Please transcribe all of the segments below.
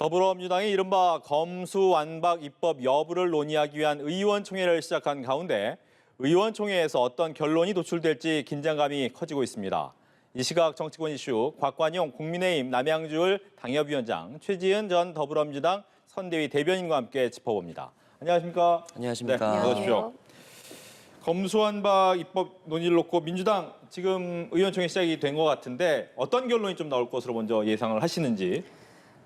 더불어민주당이 이른바 검수완박 입법 여부를 논의하기 위한 의원총회를 시작한 가운데 의원총회에서 어떤 결론이 도출될지 긴장감이 커지고 있습니다. 이 시각 정치권 이슈 곽관용 국민의힘 남양주을 당협위원장, 최지은 전 더불어민주당 선대위 대변인과 함께 짚어봅니다. 안녕하십니까? 안녕하십니까? 네, 어서 오십시오. 검수완박 입법 논의를 놓고 민주당 지금 의원총회 시작이 된 것 같은데 어떤 결론이 좀 나올 것으로 먼저 예상을 하시는지.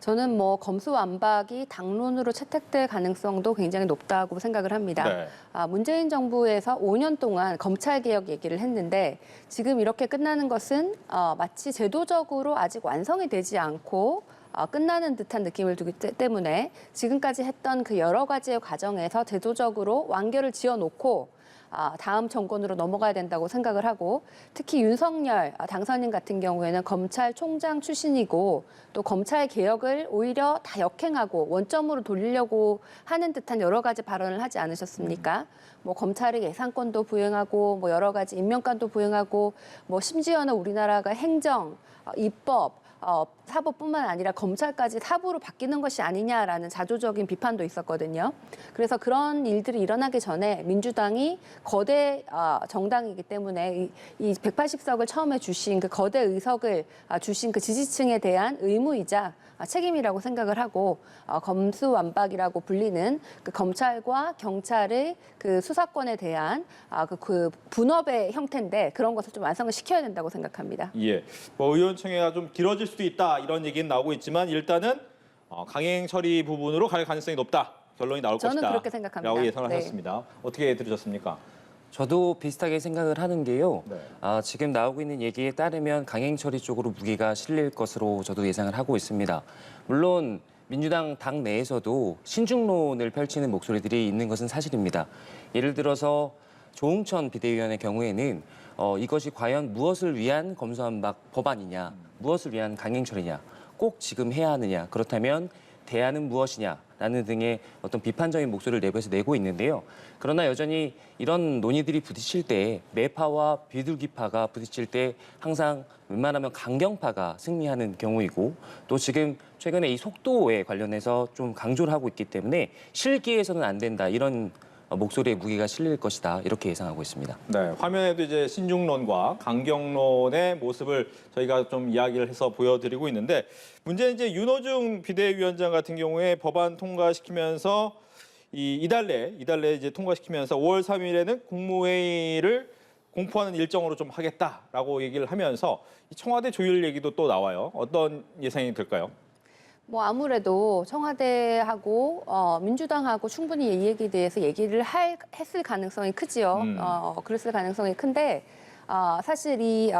저는 검수완박이 당론으로 채택될 가능성도 굉장히 높다고 생각을 합니다. 네. 문재인 정부에서 5년 동안 검찰개혁 얘기를 했는데 지금 이렇게 끝나는 것은 마치 제도적으로 아직 완성이 되지 않고 끝나는 듯한 느낌을 두기 때문에 지금까지 했던 그 여러 가지의 과정에서 제도적으로 완결을 지어놓고 다음 정권으로 넘어가야 된다고 생각을 하고, 특히 윤석열 당선인 같은 경우에는 검찰총장 출신이고 또 검찰 개혁을 오히려 다 역행하고 원점으로 돌리려고 하는 듯한 여러 가지 발언을 하지 않으셨습니까? 검찰이 예산권도 부여하고 여러 가지 임명권도 부여하고 심지어는 우리나라가 행정, 입법, 사법뿐만 아니라 검찰까지 사부로 바뀌는 것이 아니냐라는 자조적인 비판도 있었거든요. 그래서 그런 일들이 일어나기 전에 민주당이 거대 정당이기 때문에 이 180석을 처음에 주신 그 거대 의석을 주신 그 지지층에 대한 의무이자 책임이라고 생각을 하고, 검수완박이라고 불리는 그 검찰과 경찰의 그 수사권에 대한 그 분업의 형태인데 그런 것을 좀 완성을 시켜야 된다고 생각합니다. 예, 의원총회가 좀 길어질 수도 있다 이런 얘기는 나오고 있지만 일단은 강행 처리 부분으로 갈 가능성이 높다. 결론이 나올 것이다. 저는 그렇게 생각합니다. 라고 예상을 네. 하셨습니다. 어떻게 들으셨습니까? 저도 비슷하게 생각을 하는 게요. 네. 지금 나오고 있는 얘기에 따르면 강행 처리 쪽으로 무게가 실릴 것으로 저도 예상을 하고 있습니다. 물론 민주당 당 내에서도 신중론을 펼치는 목소리들이 있는 것은 사실입니다. 예를 들어서 조응천 비대위원의 경우에는 이것이 과연 무엇을 위한 검수완박 법안이냐, 무엇을 위한 강행 처리냐, 꼭 지금 해야 하느냐, 그렇다면 대안은 무엇이냐라는 등의 어떤 비판적인 목소리를 내부에서 내고 있는데요. 그러나 여전히 이런 논의들이 부딪힐 때 매파와 비둘기파가 부딪힐 때 항상 웬만하면 강경파가 승리하는 경우이고, 또 지금 최근에 이 속도에 관련해서 좀 강조를 하고 있기 때문에 실기에서는 안 된다, 이런 목소리의 무게가 실릴 것이다, 이렇게 예상하고 있습니다. 네, 화면에도 이제 신중론과 강경론의 모습을 저희가 좀 이야기를 해서 보여드리고 있는데, 문제는 이제 윤호중 비대위원장 같은 경우에 법안 통과시키면서 이달 내에 이제 통과시키면서 5월 3일에는 국무회의를 공포하는 일정으로 좀 하겠다라고 얘기를 하면서 이 청와대 조율 얘기도 또 나와요. 어떤 예상이 들까요? 아무래도 청와대하고 민주당하고 충분히 이 얘기에 대해서 얘기를 했을 가능성이 크지요. 그랬을 가능성이 큰데 사실 이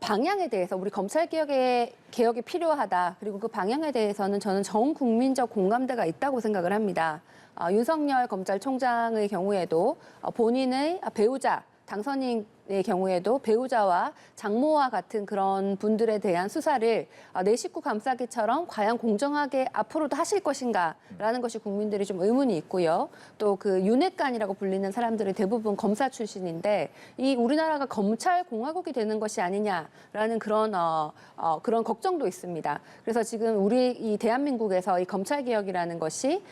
방향에 대해서 우리 검찰 개혁이 필요하다. 그리고 그 방향에 대해서는 저는 전 국민적 공감대가 있다고 생각을 합니다. 윤석열 검찰총장의 경우에도 본인의 배우자 당선인의 경우에도 배우자와 장모와 같은 그런 분들에 대한 수사를 내 식구 감싸기처럼 과연 공정하게 앞으로도 하실 것인가라는 것이 국민들이 좀 의문이 있고요. 또 그 윤핵관이라고 불리는 사람들이 대부분 검사 출신인데 이 우리나라가 검찰 공화국이 되는 것이 아니냐라는 그런 걱정도 있습니다. 그래서 지금 우리 이 대한민국에서 이 검찰 개혁이라는 것이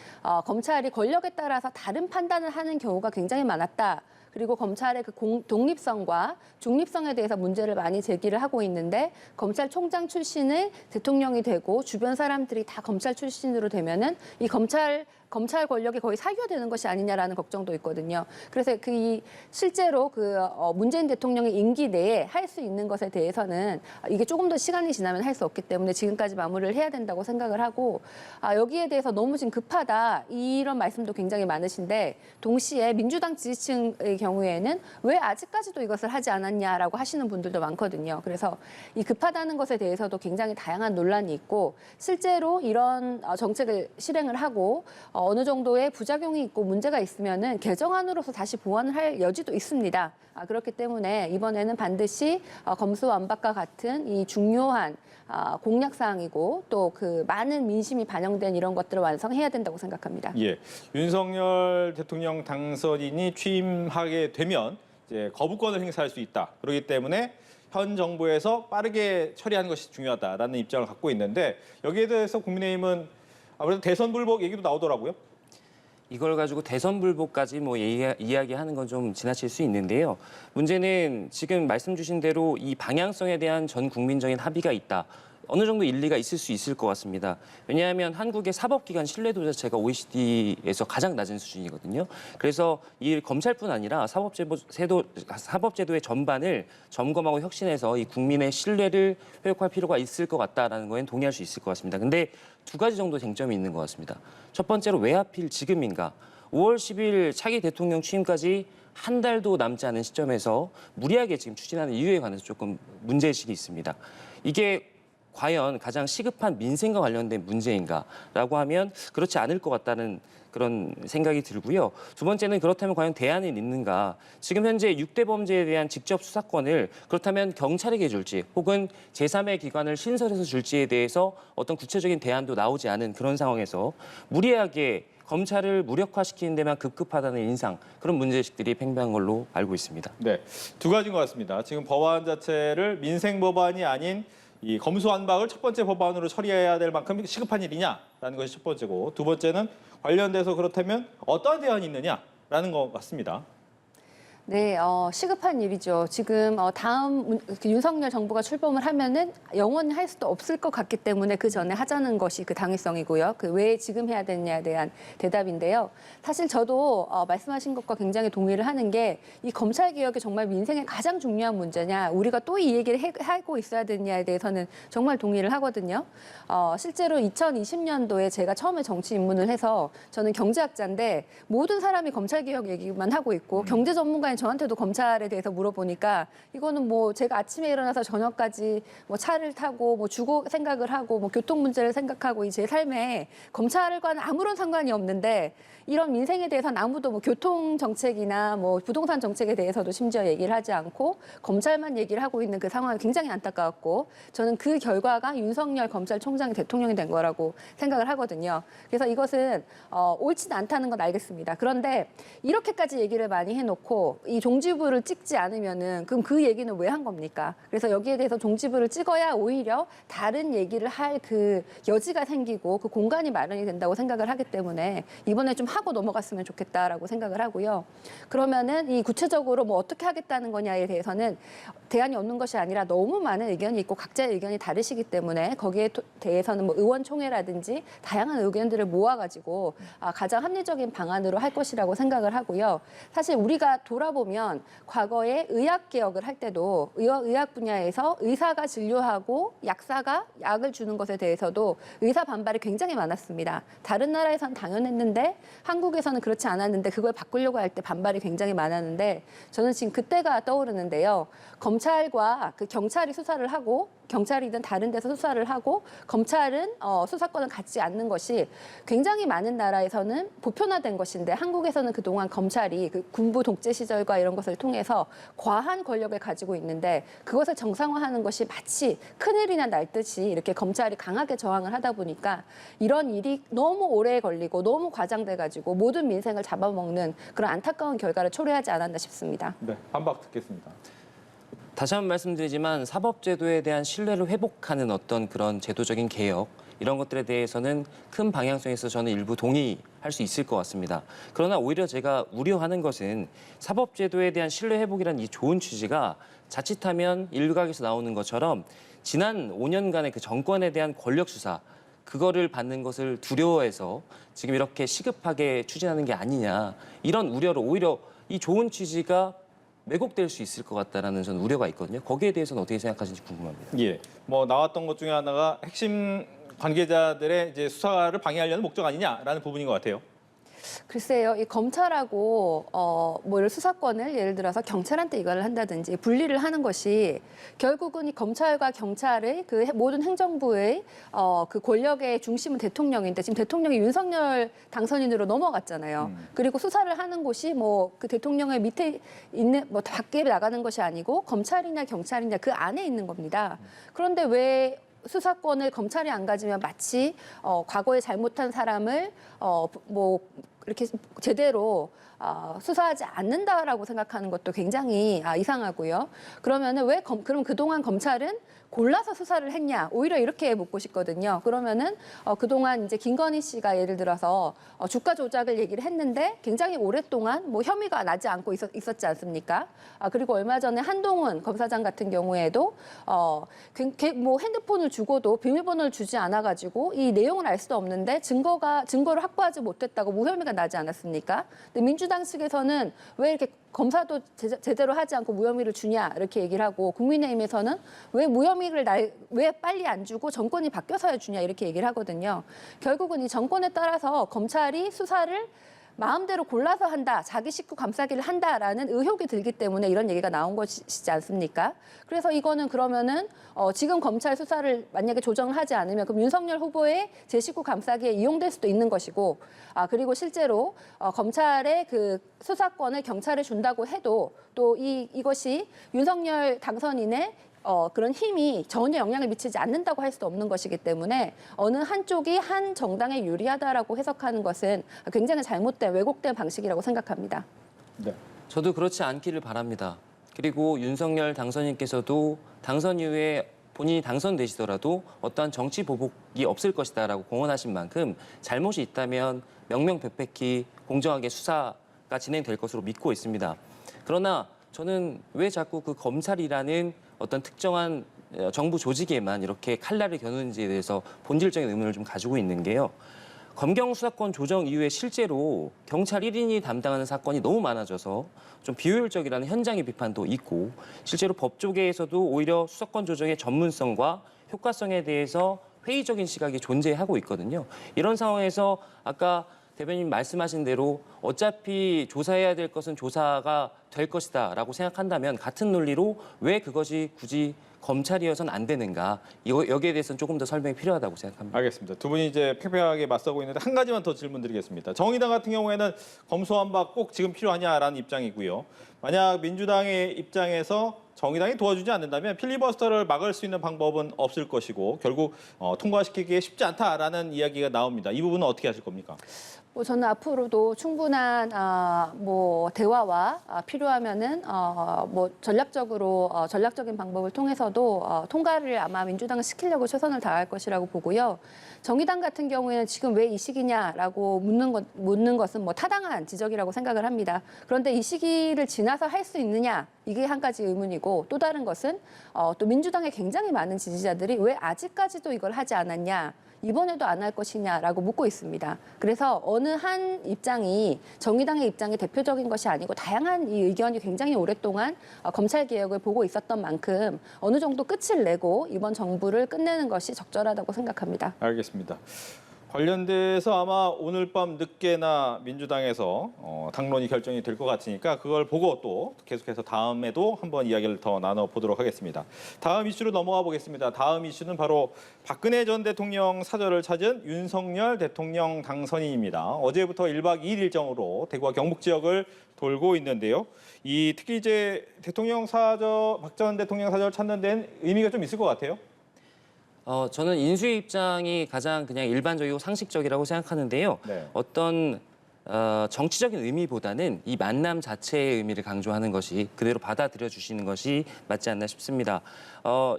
검찰이 권력에 따라서 다른 판단을 하는 경우가 굉장히 많았다. 그리고 검찰의 그 독립성과 중립성에 대해서 문제를 많이 제기를 하고 있는데, 검찰총장 출신의 대통령이 되고 주변 사람들이 다 검찰 출신으로 되면은 이 검찰 권력이 거의 사유화되는 것이 아니냐라는 걱정도 있거든요. 그래서 실제로 문재인 대통령의 임기 내에 할 수 있는 것에 대해서는 이게 조금 더 시간이 지나면 할 수 없기 때문에 지금까지 마무리를 해야 된다고 생각을 하고, 여기에 대해서 너무 지금 급하다 이런 말씀도 굉장히 많으신데, 동시에 민주당 지지층의 경우에는 왜 아직까지도 이것을 하지 않았냐라고 하시는 분들도 많거든요. 그래서 이 급하다는 것에 대해서도 굉장히 다양한 논란이 있고, 실제로 이런 정책을 실행을 하고 어느 정도의 부작용이 있고 문제가 있으면은 개정안으로서 다시 보완을 할 여지도 있습니다. 그렇기 때문에 이번에는 반드시 검수완박과 같은 이 중요한 공약사항이고 또 그 많은 민심이 반영된 이런 것들을 완성해야 된다고 생각합니다. 예, 윤석열 대통령 당선인이 취임하게 되면 이제 거부권을 행사할 수 있다. 그렇기 때문에 현 정부에서 빠르게 처리하는 것이 중요하다라는 입장을 갖고 있는데 여기에 대해서 국민의힘은 아무래도 대선 불복 얘기도 나오더라고요. 이걸 가지고 대선 불복까지 뭐 이야기하는 건 좀 지나칠 수 있는데요. 문제는 지금 말씀 주신 대로 이 방향성에 대한 전 국민적인 합의가 있다. 어느 정도 일리가 있을 수 있을 것 같습니다. 왜냐하면 한국의 사법기관 신뢰도 자체가 OECD에서 가장 낮은 수준이거든요. 그래서 이 검찰뿐 아니라 사법제도의 전반을 점검하고 혁신해서 이 국민의 신뢰를 회복할 필요가 있을 것 같다라는 거엔 동의할 수 있을 것 같습니다. 근데 두 가지 정도 쟁점이 있는 것 같습니다. 첫 번째로 왜 하필 지금인가? 5월 10일 차기 대통령 취임까지 한 달도 남지 않은 시점에서 무리하게 지금 추진하는 이유에 관해서 조금 문제의식이 있습니다. 이게 과연 가장 시급한 민생과 관련된 문제인가라고 하면 그렇지 않을 것 같다는 그런 생각이 들고요. 두 번째는 그렇다면 과연 대안은 있는가? 지금 현재 6대 범죄에 대한 직접 수사권을 그렇다면 경찰에게 줄지 혹은 제3의 기관을 신설해서 줄지에 대해서 어떤 구체적인 대안도 나오지 않은 그런 상황에서 무리하게 검찰을 무력화시키는 데만 급급하다는 인상, 그런 문제의식들이 팽배한 걸로 알고 있습니다. 네, 두 가지인 것 같습니다. 지금 법안 자체를 민생 법안이 아닌 이 검수완박을 첫 번째 법안으로 처리해야 될 만큼 시급한 일이냐라는 것이 첫 번째고, 두 번째는 관련돼서 그렇다면 어떠한 대안이 있느냐라는 것 같습니다. 네, 시급한 일이죠. 지금 다음 윤석열 정부가 출범을 하면은 영원히 할 수도 없을 것 같기 때문에 그 전에 하자는 것이 그 당위성이고요. 그 왜 지금 해야 되느냐에 대한 대답인데요. 사실 저도 말씀하신 것과 굉장히 동의를 하는 게 이 검찰 개혁이 정말 민생에 가장 중요한 문제냐, 우리가 또 이 얘기를 하고 있어야 되느냐에 대해서는 정말 동의를 하거든요. 실제로 2020년도에 제가 처음에 정치 입문을 해서 저는 경제학자인데 모든 사람이 검찰 개혁 얘기만 하고 있고 경제 전문가인 저한테도 검찰에 대해서 물어보니까 이거는 뭐 제가 아침에 일어나서 저녁까지 뭐 차를 타고 뭐 주거 생각을 하고 뭐 교통 문제를 생각하고 이 제 삶에 검찰과는 아무런 상관이 없는데 이런 민생에 대해서는 아무도 뭐 교통 정책이나 뭐 부동산 정책에 대해서도 심지어 얘기를 하지 않고 검찰만 얘기를 하고 있는 그 상황이 굉장히 안타까웠고 저는 그 결과가 윤석열 검찰총장이 대통령이 된 거라고 생각을 하거든요. 그래서 이것은 옳지는 않다는 건 알겠습니다. 그런데 이렇게까지 얘기를 많이 해놓고 이 종지부를 찍지 않으면은 그럼 그 얘기는 왜 한 겁니까? 그래서 여기에 대해서 종지부를 찍어야 오히려 다른 얘기를 할 그 여지가 생기고 그 공간이 마련이 된다고 생각을 하기 때문에 이번에 좀 하고 넘어갔으면 좋겠다라고 생각을 하고요. 그러면은 이 구체적으로 뭐 어떻게 하겠다는 거냐에 대해서는 대안이 없는 것이 아니라 너무 많은 의견이 있고 각자의 의견이 다르시기 때문에 거기에 대해서는 뭐 의원총회라든지 다양한 의견들을 모아가지고 가장 합리적인 방안으로 할 것이라고 생각을 하고요. 사실 우리가 돌아보면 과거에 의학 개혁을 할 때도 의학 분야에서 의사가 진료하고 약사가 약을 주는 것에 대해서도 의사 반발이 굉장히 많았습니다. 다른 나라에서는 당연했는데 한국에서는 그렇지 않았는데 그걸 바꾸려고 할 때 반발이 굉장히 많았는데 저는 지금 그때가 떠오르는데요. 검찰과 그 경찰이 수사를 하고 경찰이든 다른 데서 수사를 하고 검찰은 수사권을 갖지 않는 것이 굉장히 많은 나라에서는 보편화된 것인데 한국에서는 그동안 검찰이 그 군부 독재 시절과 이런 것을 통해서 과한 권력을 가지고 있는데 그것을 정상화하는 것이 마치 큰일이나 날 듯이 이렇게 검찰이 강하게 저항을 하다 보니까 이런 일이 너무 오래 걸리고 너무 과장돼가지고 모든 민생을 잡아먹는 그런 안타까운 결과를 초래하지 않았나 싶습니다. 네, 반박 듣겠습니다. 다시 한번 말씀드리지만 사법제도에 대한 신뢰를 회복하는 어떤 그런 제도적인 개혁, 이런 것들에 대해서는 큰 방향성에서 저는 일부 동의할 수 있을 것 같습니다. 그러나 오히려 제가 우려하는 것은 사법제도에 대한 신뢰 회복이라는 이 좋은 취지가 자칫하면 일각에서 나오는 것처럼 지난 5년간의 그 정권에 대한 권력 수사, 그거를 받는 것을 두려워해서 지금 이렇게 시급하게 추진하는 게 아니냐, 이런 우려로 오히려 이 좋은 취지가 왜곡될 수 있을 것 같다라는 저는 우려가 있거든요. 거기에 대해서는 어떻게 생각하시는지 궁금합니다. 예, 뭐 나왔던 것 중에 하나가 핵심 관계자들의 이제 수사를 방해하려는 목적 아니냐라는 부분인 것 같아요. 글쎄요, 이 검찰하고 뭐 수사권을 예를 들어서 경찰한테 이거를 한다든지 분리를 하는 것이 결국은 이 검찰과 경찰의 그 모든 행정부의 그 권력의 중심은 대통령인데 지금 대통령이 윤석열 당선인으로 넘어갔잖아요. 그리고 수사를 하는 곳이 뭐 그 대통령의 밑에 있는 뭐 밖에 나가는 것이 아니고 검찰이냐 경찰이냐 그 안에 있는 겁니다. 그런데 왜 수사권을 검찰이 안 가지면 마치 과거에 잘못한 사람을 뭐 이렇게 제대로 수사하지 않는다라고 생각하는 것도 굉장히 이상하고요. 그러면은 그럼 그동안 검찰은 골라서 수사를 했냐? 오히려 이렇게 묻고 싶거든요. 그러면은 그동안 이제 김건희 씨가 예를 들어서 주가 조작을 얘기를 했는데 굉장히 오랫동안 뭐 혐의가 나지 않고 있었지 않습니까? 그리고 얼마 전에 한동훈 검사장 같은 경우에도 뭐 핸드폰을 주고도 비밀번호를 주지 않아가지고 이 내용을 알 수도 없는데 증거를 확보하지 못했다고 무혐의가 나지 않았습니까? 근데 민주당 측에서는 왜 이렇게 검사도 제대로 하지 않고 무혐의를 주냐 이렇게 얘기를 하고 국민의힘에서는 왜 빨리 안 주고 정권이 바뀌어서야 주냐 이렇게 얘기를 하거든요. 결국은 이 정권에 따라서 검찰이 수사를 마음대로 골라서 한다, 자기 식구 감싸기를 한다라는 의혹이 들기 때문에 이런 얘기가 나온 것이지 않습니까? 그래서 이거는 그러면은 지금 검찰 수사를 만약에 조정을 하지 않으면 그럼 윤석열 후보의 제 식구 감싸기에 이용될 수도 있는 것이고, 그리고 실제로 검찰의 그 수사권을 경찰에 준다고 해도 또 이것이 윤석열 당선인의 그런 힘이 전혀 영향을 미치지 않는다고 할 수도 없는 것이기 때문에 어느 한쪽이 한 정당에 유리하다라고 해석하는 것은 굉장히 잘못된 왜곡된 방식이라고 생각합니다. 네. 저도 그렇지 않기를 바랍니다. 그리고 윤석열 당선인께서도 당선 이후에 본인이 당선되시더라도 어떠한 정치 보복이 없을 것이다라고 공언하신 만큼 잘못이 있다면 명명백백히 공정하게 수사가 진행될 것으로 믿고 있습니다. 그러나 저는 왜 자꾸 그 검찰이라는 어떤 특정한 정부 조직에만 이렇게 칼날을 겨누는지에 대해서 본질적인 의문을 좀 가지고 있는 게요. 검경 수사권 조정 이후에 실제로 경찰 1인이 담당하는 사건이 너무 많아져서 좀 비효율적이라는 현장의 비판도 있고, 실제로 법조계에서도 오히려 수사권 조정의 전문성과 효과성에 대해서 회의적인 시각이 존재하고 있거든요. 이런 상황에서 아까 대변인 말씀하신 대로 어차피 조사해야 될 것은 조사가 될 것이다라고 생각한다면 같은 논리로 왜 그것이 굳이 검찰이어서는 안 되는가, 여기에 대해서는 조금 더 설명이 필요하다고 생각합니다. 알겠습니다. 두 분이 이제 팽팽하게 맞서고 있는데 한 가지만 더 질문드리겠습니다. 정의당 같은 경우에는 검수완박 꼭 지금 필요하냐라는 입장이고요. 만약 민주당의 입장에서 정의당이 도와주지 않는다면 필리버스터를 막을 수 있는 방법은 없을 것이고 결국 통과시키기 쉽지 않다라는 이야기가 나옵니다. 이 부분은 어떻게 하실 겁니까? 저는 앞으로도 충분한 대화와 필요하면은 전략적인 방법을 통해서도 통과를 아마 민주당은 시키려고 최선을 다할 것이라고 보고요. 정의당 같은 경우에는 지금 왜 이 시기냐라고 묻는 것은 타당한 지적이라고 생각을 합니다. 그런데 이 시기를 지나서 할 수 있느냐, 이게 한 가지 의문이고, 또 다른 것은 또 민주당의 굉장히 많은 지지자들이 왜 아직까지도 이걸 하지 않았냐, 이번에도 안 할 것이냐라고 묻고 있습니다. 그래서 어느 한 입장이 정의당의 입장이 대표적인 것이 아니고 다양한 이 의견이 굉장히 오랫동안 검찰 개혁을 보고 있었던 만큼 어느 정도 끝을 내고 이번 정부를 끝내는 것이 적절하다고 생각합니다. 알겠습니다. 관련돼서 아마 오늘 밤 늦게나 민주당에서 당론이 결정이 될 것 같으니까 그걸 보고 또 계속해서 다음에도 한번 이야기를 더 나눠보도록 하겠습니다. 다음 이슈로 넘어가 보겠습니다. 다음 이슈는 바로 박근혜 전 대통령 사저를 찾은 윤석열 대통령 당선인입니다. 어제부터 1박 2일 일정으로 대구와 경북 지역을 돌고 있는데요. 이 특히 이제 대통령 사저, 박 전 대통령 사저를 찾는 데는 의미가 좀 있을 것 같아요. 저는 인수의 입장이 가장 그냥 일반적이고 상식적이라고 생각하는데요. 네. 어떤 정치적인 의미보다는 이 만남 자체의 의미를 강조하는 것이, 그대로 받아들여 주시는 것이 맞지 않나 싶습니다.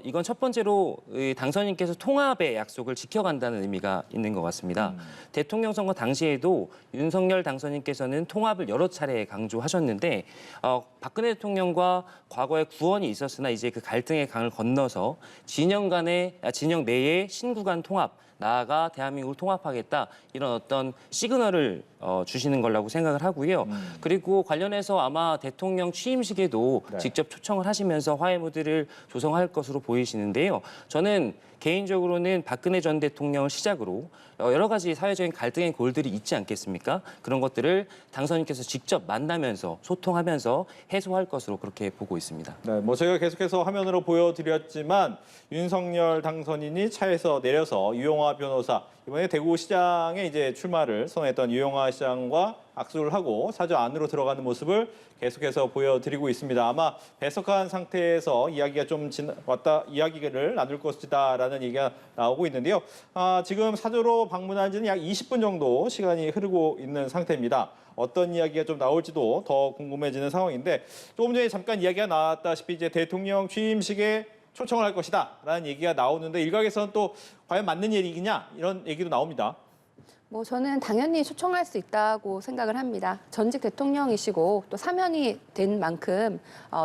이건 첫 번째로 당선인께서 통합의 약속을 지켜간다는 의미가 있는 것 같습니다. 대통령 선거 당시에도 윤석열 당선인께서는 통합을 여러 차례 강조하셨는데 박근혜 대통령과 과거에 구원이 있었으나 이제 그 갈등의 강을 건너서 진영 내의 신구간 통합, 나아가 대한민국을 통합하겠다, 이런 어떤 시그널을 주시는 거라고 생각을 하고요. 그리고 관련해서 아마 대통령 취임식에도 네. 직접 초청을 하시면서 화해 무드를 조성할 것으로 보이시는데요. 저는 개인적으로는 박근혜 전 대통령을 시작으로 여러 가지 사회적인 갈등의 골들이 있지 않겠습니까? 그런 것들을 당선인께서 직접 만나면서 소통하면서 해소할 것으로 그렇게 보고 있습니다. 네, 저희가 계속해서 화면으로 보여드렸지만 윤석열 당선인이 차에서 내려서 유영아 유영아 변호사, 이번에 대구시장에 이제 출마를 선언했던 유영아 시장과 악수를 하고 사저 안으로 들어가는 모습을 계속해서 보여드리고 있습니다. 아마 배석한 상태에서 이야기가 좀 이야기를 나눌 것이다라는 얘기가 나오고 있는데요. 지금 사저로 방문한 지는 약 20분 정도 시간이 흐르고 있는 상태입니다. 어떤 이야기가 좀 나올지도 더 궁금해지는 상황인데, 조금 전에 잠깐 이야기가 나왔다시피 이제 대통령 취임식에 초청을 할 것이다라는 얘기가 나오는데, 일각에서는 또 과연 맞는 얘기냐 이런 얘기도 나옵니다. 뭐 저는 당연히 초청할 수 있다고 생각을 합니다. 전직 대통령이시고 또 사면이 된 만큼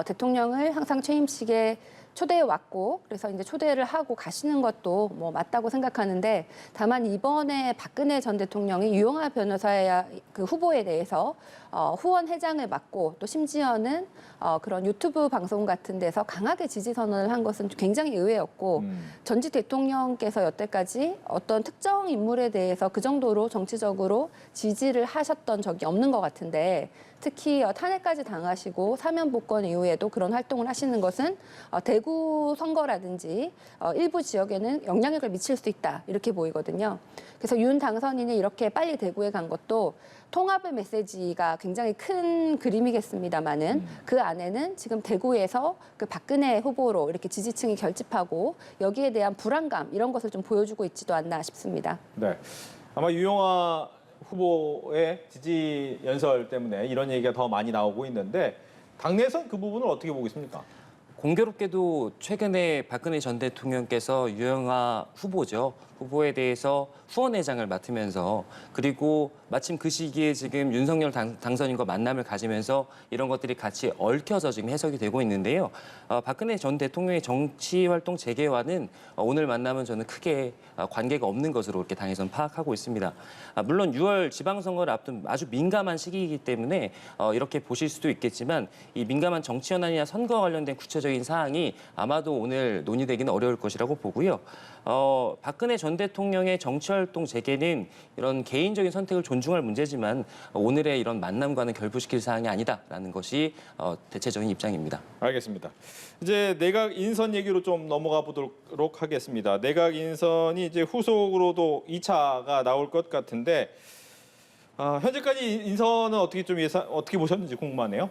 대통령을 항상 취임식에 초대해 왔고, 그래서 이제 초대를 하고 가시는 것도 뭐 맞다고 생각하는데, 다만 이번에 박근혜 전 대통령이 유영아 변호사의 그 후보에 대해서 후원 회장을 맡고, 또 심지어는 그런 유튜브 방송 같은 데서 강하게 지지 선언을 한 것은 굉장히 의외였고, 전직 대통령께서 여태까지 어떤 특정 인물에 대해서 그 정도로 정치적으로 지지를 하셨던 적이 없는 것 같은데, 특히 탄핵까지 당하시고 사면 복권 이후에도 그런 활동을 하시는 것은 대구 선거라든지 일부 지역에는 영향력을 미칠 수 있다, 이렇게 보이거든요. 그래서 윤 당선인이 이렇게 빨리 대구에 간 것도 통합의 메시지가 굉장히 큰 그림이겠습니다마는, 그 안에는 지금 대구에서 그 박근혜 후보로 이렇게 지지층이 결집하고 여기에 대한 불안감, 이런 것을 좀 보여주고 있지도 않나 싶습니다. 네, 아마 유영아 후보의 지지 연설 때문에 이런 얘기가 더 많이 나오고 있는데, 당내에서는 그 부분을 어떻게 보고 있습니까? 공교롭게도 최근에 박근혜 전 대통령께서 유영아 후보에 대해서 후원회장을 맡으면서, 그리고 마침 그 시기에 지금 윤석열 당선인과 만남을 가지면서 이런 것들이 같이 얽혀서 지금 해석이 되고 있는데요. 박근혜 전 대통령의 정치활동 재개와는 오늘 만남은 저는 크게 관계가 없는 것으로 이렇게 당에서는 파악하고 있습니다. 물론 6월 지방선거를 앞둔 아주 민감한 시기이기 때문에 이렇게 보실 수도 있겠지만, 이 민감한 정치 현안이나 선거와 관련된 구체적인 사항이 아마도 오늘 논의되기는 어려울 것이라고 보고요. 박근혜 전 대통령의 정치활동 재개는 이런 개인적인 선택을 존중할 문제지만 오늘의 이런 만남과는 결부시킬 사항이 아니다라는 것이 대체적인 입장입니다. 알겠습니다. 이제 내각 인선 얘기로 좀 넘어가 보도록 하겠습니다. 내각 인선이 이제 후속으로도 2차가 나올 것 같은데, 현재까지 인선은 어떻게 보셨는지 궁금하네요.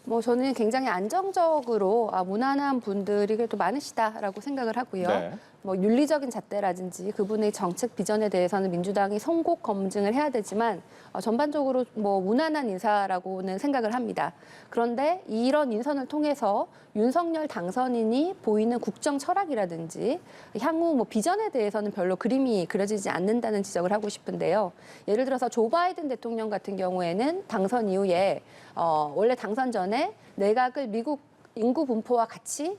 뭐 저는 굉장히 안정적으로 무난한 분들이 그래도 많으시다라고 생각을 하고요. 네. 뭐 윤리적인 잣대라든지 그분의 정책 비전에 대해서는 민주당이 성곡 검증을 해야 되지만 전반적으로 뭐 무난한 인사라고는 생각을 합니다. 그런데 이런 인선을 통해서 윤석열 당선인이 보이는 국정 철학이라든지 향후 뭐 비전에 대해서는 별로 그림이 그려지지 않는다는 지적을 하고 싶은데요. 예를 들어서 조 바이든 대통령 같은 경우에는 당선 이후에 원래 당선 전에 내각을 미국과 같이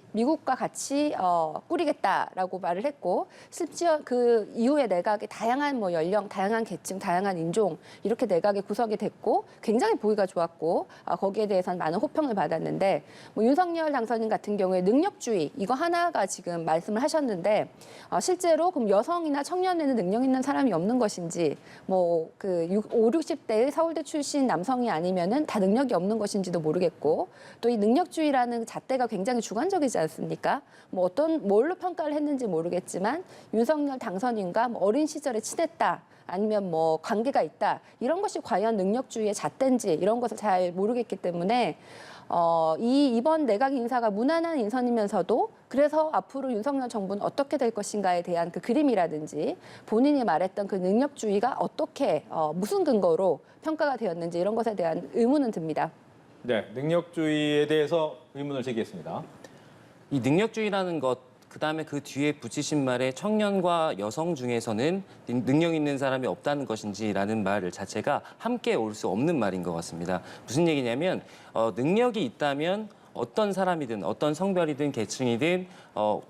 꾸리겠다라고 말을 했고, 심지어 그 이후에 내각이 다양한 뭐 연령, 다양한 계층, 다양한 인종 이렇게 내각이 구성이 됐고 굉장히 보기가 좋았고 거기에 대해서는 많은 호평을 받았는데, 뭐 윤석열 당선인 같은 경우에 능력주의 이거 하나가 지금 말씀을 하셨는데, 실제로 그럼 여성이나 청년에는 능력 있는 사람이 없는 것인지, 뭐 그 5, 60대의 서울대 출신 남성이 아니면은 다 능력이 없는 것인지도 모르겠고, 또 이 능력주의라는 잣대가 굉장히 주관적이지 않습니까? 뭐 뭘로 평가를 했는지 모르겠지만 윤석열 당선인과 뭐 어린 시절에 친했다, 아니면 뭐 관계가 있다, 이런 것이 과연 능력주의의 잣대인지 이런 것을 잘 모르겠기 때문에 이번 내각 인사가 무난한 인선이면서도, 그래서 앞으로 윤석열 정부는 어떻게 될 것인가에 대한 그 그림이라든지 본인이 말했던 그 능력주의가 어떻게 무슨 근거로 평가가 되었는지 이런 것에 대한 의문은 듭니다. 네, 능력주의에 대해서 의문을 제기했습니다. 이 능력주의라는 것, 그다음에 그 뒤에 붙이신 말에 청년과 여성 중에서는 능력 있는 사람이 없다는 것인지라는 말 자체가 함께 올 수 없는 말인 것 같습니다. 무슨 얘기냐면 능력이 있다면 어떤 사람이든 어떤 성별이든 계층이든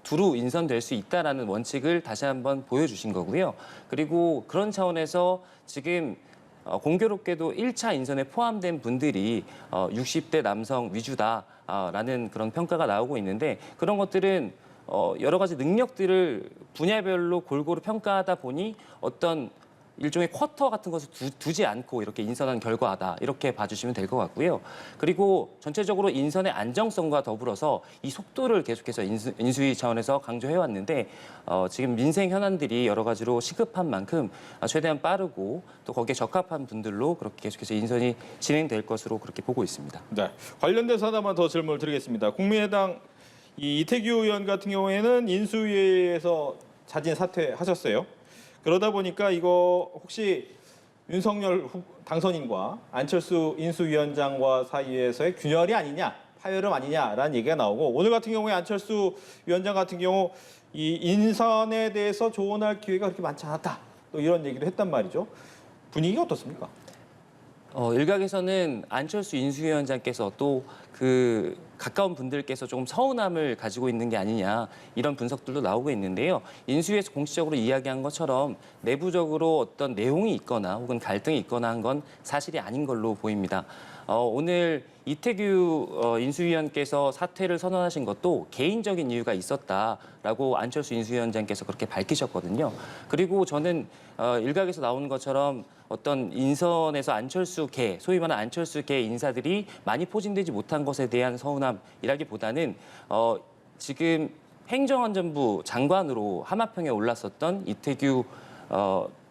두루 인선될 수 있다라는 원칙을 다시 한번 보여주신 거고요. 그리고 그런 차원에서 지금 공교롭게도 1차 인선에 포함된 분들이 60대 남성 위주다라는 그런 평가가 나오고 있는데, 그런 것들은 여러 가지 능력들을 분야별로 골고루 평가하다 보니 어떤 일종의 쿼터 같은 것을 두지 않고 이렇게 인선한 결과다 이렇게 봐주시면 될 것 같고요. 그리고 전체적으로 인선의 안정성과 더불어서 이 속도를 계속해서 인수위 차원에서 강조해왔는데 지금 민생 현안들이 여러 가지로 시급한 만큼 최대한 빠르고 또 거기에 적합한 분들로 그렇게 계속해서 인선이 진행될 것으로 그렇게 보고 있습니다. 네, 관련돼서 하나만 더 질문을 드리겠습니다. 국민의당 이 이태규 의원 같은 경우에는 인수위에서 자진 사퇴하셨어요. 그러다 보니까 이거 혹시 윤석열 당선인과 안철수 인수위원장과 사이에서의 균열이 아니냐, 파열음 아니냐라는 얘기가 나오고 오늘 같은 경우에 안철수 위원장 같은 경우 이 인선에 대해서 조언할 기회가 그렇게 많지 않았다. 또 이런 얘기도 했단 말이죠. 분위기가 어떻습니까? 일각에서는 안철수 인수위원장께서 또 그 가까운 분들께서 조금 서운함을 가지고 있는 게 아니냐 이런 분석들도 나오고 있는데요. 인수위에서 공식적으로 이야기한 것처럼 내부적으로 어떤 내용이 있거나 혹은 갈등이 있거나 한 건 사실이 아닌 걸로 보입니다. 오늘 이태규 인수위원께서 사퇴를 선언하신 것도 개인적인 이유가 있었다라고 안철수 인수위원장께서 그렇게 밝히셨거든요. 그리고 저는 일각에서 나오는 것처럼 어떤 인선에서 안철수계, 소위 말하는 안철수계 인사들이 많이 포진되지 못한 것에 대한 서운함이라기보다는 지금 행정안전부 장관으로 하마평에 올랐었던 이태규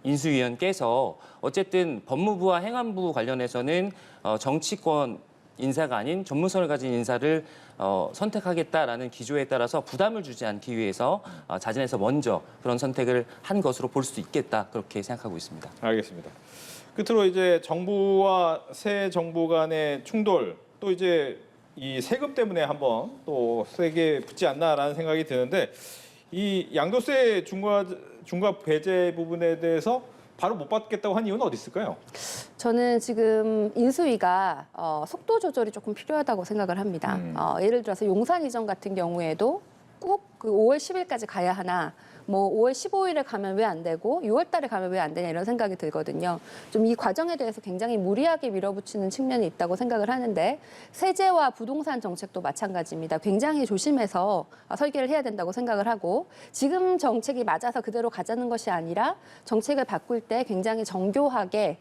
인수위원께서 어쨌든 법무부와 행안부 관련해서는 정치권 인사가 아닌 전문성을 가진 인사를 선택하겠다라는 기조에 따라서 부담을 주지 않기 위해서 자진해서 먼저 그런 선택을 한 것으로 볼 수 있겠다 그렇게 생각하고 있습니다. 알겠습니다. 끝으로 이제 정부와 새 정부 간의 충돌 또 이제 이 세금 때문에 한번 또 세게 붙지 않나라는 생각이 드는데 이 양도세 중과 배제 부분에 대해서 바로 못 받겠다고 한 이유는 어디 있을까요? 저는 지금 인수위가 속도 조절이 조금 필요하다고 생각을 합니다. 예를 들어서 용산 이전 같은 경우에도 꼭 그 5월 10일까지 가야 하나, 뭐 5월 15일에 가면 왜 안 되고 6월 달에 가면 왜 안 되냐 이런 생각이 들거든요. 좀 이 과정에 대해서 굉장히 무리하게 밀어붙이는 측면이 있다고 생각을 하는데 세제와 부동산 정책도 마찬가지입니다. 굉장히 조심해서 설계를 해야 된다고 생각을 하고 지금 정책이 맞아서 그대로 가자는 것이 아니라 정책을 바꿀 때 굉장히 정교하게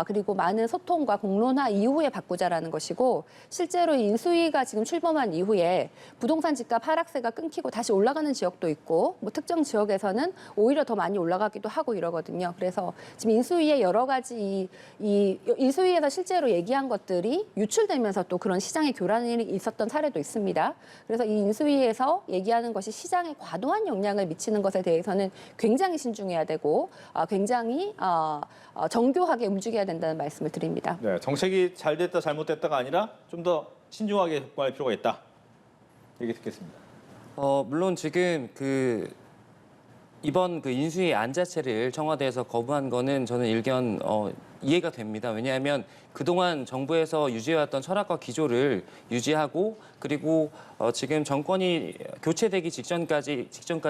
그리고 많은 소통과 공론화 이후에 바꾸자라는 것이고 실제로 인수위가 지금 출범한 이후에 부동산 집값 하락세가 끊기고 다시 올라가는 지역도 있고 뭐 특정 지역에서는 오히려 더 많이 올라가기도 하고 이러거든요. 그래서 지금 인수위의 여러 가지 이 인수위에서 실제로 얘기한 것들이 유출되면서 또 그런 시장의 교란이 있었던 사례도 있습니다. 그래서 이 인수위에서 얘기하는 것이 시장에 과도한 영향을 미치는 것에 대해서는 굉장히 신중해야 되고 굉장히 정교하게 움직여야 된다는 말씀을 드립니다. 네, 정책이 잘 됐다 잘못됐다가 아니라 좀 더 신중하게 접근할 필요가 있다. 얘기 듣겠습니다. 물론 지금 이번 인수위 안 자체를 청와대에서 거부한 거는 저는 일견 이해가 됩니다. 왜냐하면 그동안 정부에서 유지해왔던 철학과 기조를 유지하고 그리고 지금 정권이 교체되기 직전까지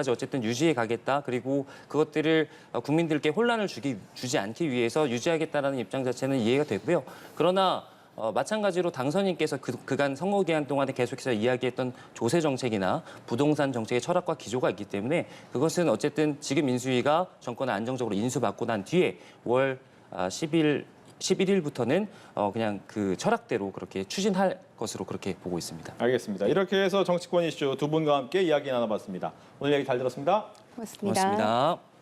어쨌든 유지해 가겠다. 그리고 그것들을 국민들께 혼란을 주지 않기 위해서 유지하겠다라는 입장 자체는 이해가 되고요. 그러나 마찬가지로 당선인께서 그간 선거 기간 동안에 계속해서 이야기했던 조세 정책이나 부동산 정책의 철학과 기조가 있기 때문에 그것은 어쨌든 지금 인수위가 정권을 안정적으로 인수받고 난 뒤에 5월 11일부터는 그냥 그 철학대로 그렇게 추진할 것으로 그렇게 보고 있습니다. 알겠습니다. 이렇게 해서 정치권 이슈 두 분과 함께 이야기 나눠봤습니다. 오늘 얘기 잘 들었습니다. 고맙습니다. 고맙습니다.